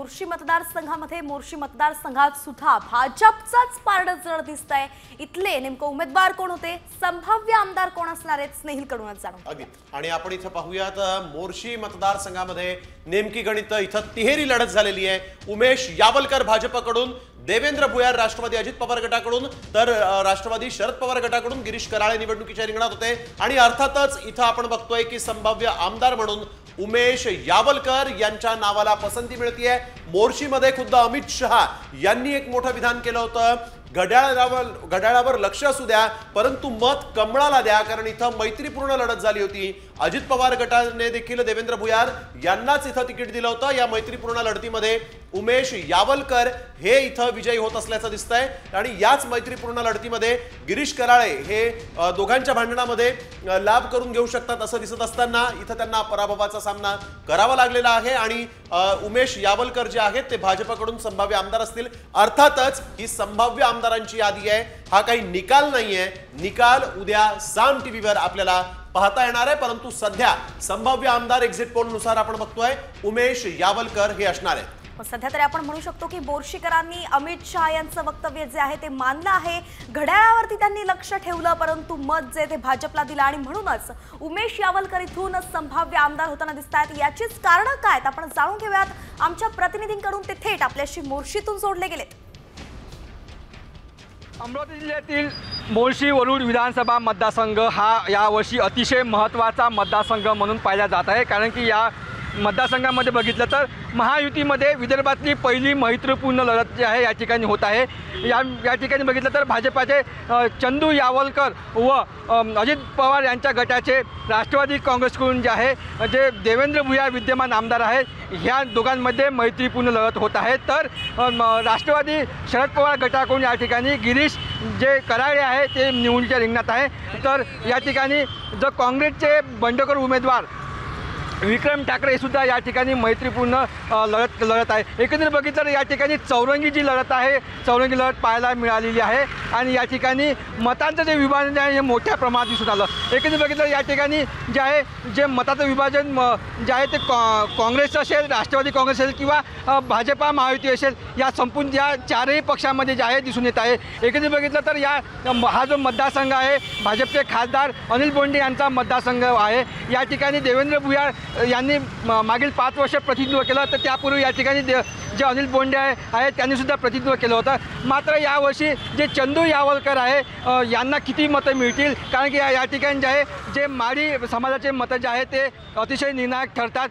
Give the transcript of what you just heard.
मोर्शी मतदारसंघामध्ये मोर्शी मतदारसंघात सुद्धा भाजपचाच पारडं जड दिसतंय। इथले नेमकं उमेदवार कोण होते, संभाव्य आमदार कोण असणार आहेत, स्नेहिल कडूनच जाणून अगदी। आणि आपण इथं पाहूयात मोर्शी मतदारसंघामध्ये नेमकी गणित इथं तिहेरी लढत झालेली आहे। उमेश यावलकर भाजपकडून, देवेंद्र भुयार राष्ट्रवादी अजित पवार गटाकडून, तर राष्ट्रवादी शरद पवार गटाकडून गिरीश कराळे निवडणुकीच्या रिंगणात होते। आणि अर्थातच इथं आपण बघतोय की संभाव्य आमदार म्हणून उमेश यावलकर यांच्या नावाला पसंती मिळतेय। मोर्शीमध्ये खुद्द अमित शहा यांनी एक मोठं विधान केलं होतं, घड्याळावर लक्ष असू द्या परंतु मत कमळाला द्या, कारण इथं मैत्रीपूर्ण लढत झाली होती। अजित पवार गटाने देखील देवेंद्र भुयार यांनाच इथं तिकीट दिलं होतं। या मैत्रीपूर्ण लढतीमध्ये उमेश यावलकर हे इथं विजयी होत असल्याचं दिसतंय। आणि याच मैत्रीपूर्ण लढतीमध्ये गिरीश कराळे हे दोघांच्या भांडणामध्ये लाभ करून घेऊ शकतात असं दिसत असताना इथं त्यांना पराभवाचा सामना करावा लागलेला आहे। आणि उमेश यावलकर जे आहेत ते भाजपकडून संभाव्य आमदार असतील। अर्थातच ही संभाव्य आमदारांची यादी आहे, हा काही निकाल नाहीये। निकाल उद्या साम टीव्हीवर आपल्याला पाहता येणार आहे, परंतु सध्या संभाव्य आमदार एक्झिट पोल नुसार आपण बघतोय उमेश यावलकर हे असणार आहेत। सध्या तरी आपण म्हणू शकतो की बोरशीकरांनी अमित शहा यांचं वक्तव्य जे आहे ते मानलं आहे। घड्याळावरती त्यांनी लक्ष ठेवलं परंतु मत जे ते भाजपला दिलं आणि म्हणूनच उमेश यावलकर इथून संभाव्य आमदार होताना दिसतात। याचीच कारणं काय आहेत आपण जाणून घेऊयात आमच्या प्रतिनिधींकडून। ते थेट आपल्याशी मोर्शीतून जोडले गेलेत। अमरावती जिल्ह्यातील मोर्शी वरुड विधानसभा मतदारसंघ हा यावर्षी अतिशय महत्त्वाचा मतदारसंघ म्हणून पाहिला जात आहे, कारण की या मतदारसंघामध्ये बघितलं तर महायुतीमध्ये विदर्भातली पहिली मैत्रीपूर्ण लढत जी आहे या ठिकाणी होत आहे। या ठिकाणी बघितलं तर भाजपाचे चंदू यावलकर व अजित पवार यांच्या गटाचे राष्ट्रवादी काँग्रेसकडून जे आहे जे देवेंद्र भुयार विद्यमान आमदार आहेत, ह्या दोघांमध्ये मैत्रीपूर्ण लढत होत आहे। तर राष्ट्रवादी शरद पवार गटाकडून या ठिकाणी गिरीश जे कराळे आहे ते निवडणुकीच्या रिंगणात आहे। तर या ठिकाणी जो काँग्रेसचे बंडखोर उमेदवार विक्रम ठाकरे सुद्धा या ठिकाणी मैत्रीपूर्ण लढत आहे। एकंदरीत बघितलं तर या ठिकाणी चौरंगी जी लढत आहे, चौरंगी लढत पाहायला मिळालेली आहे। आणि या ठिकाणी मतांचं जे विभाजन आहे हे मोठ्या प्रमाणात दिसून आलं। एकंदरीत बघितलं या ठिकाणी जे आहे जे मताचं विभाजन जे आहे ते काँग्रेस असेल, राष्ट्रवादी काँग्रेस असेल किंवा भाजपा महायुती असेल, या संपूर्ण या चारही पक्षांमध्ये जे आहे दिसून येत आहे। एकंदरीत बघितलं तर हा जो मतदारसंघ आहे भाजपचे खासदार अनिल बोंडे यांचा मतदारसंघ आहे। या ठिकाणी देवेंद्र भुयार यांनी मागील 5 वर्ष प्रतिनिधित्व केलं, तर त्यापूर्वी या ठिकाणी जे अनिल बोंडे आहेत त्यांनी सुद्धा प्रतिनिधित्व केलं होतं। मात्र यावर्षी जे चंदू यावलकर आहे यांना किती मतं मिळतील, कारण की या ठिकाणी जे आहे जे माडी समाजाचे मतं जे आहे ते अतिशय निर्णायक ठरतात।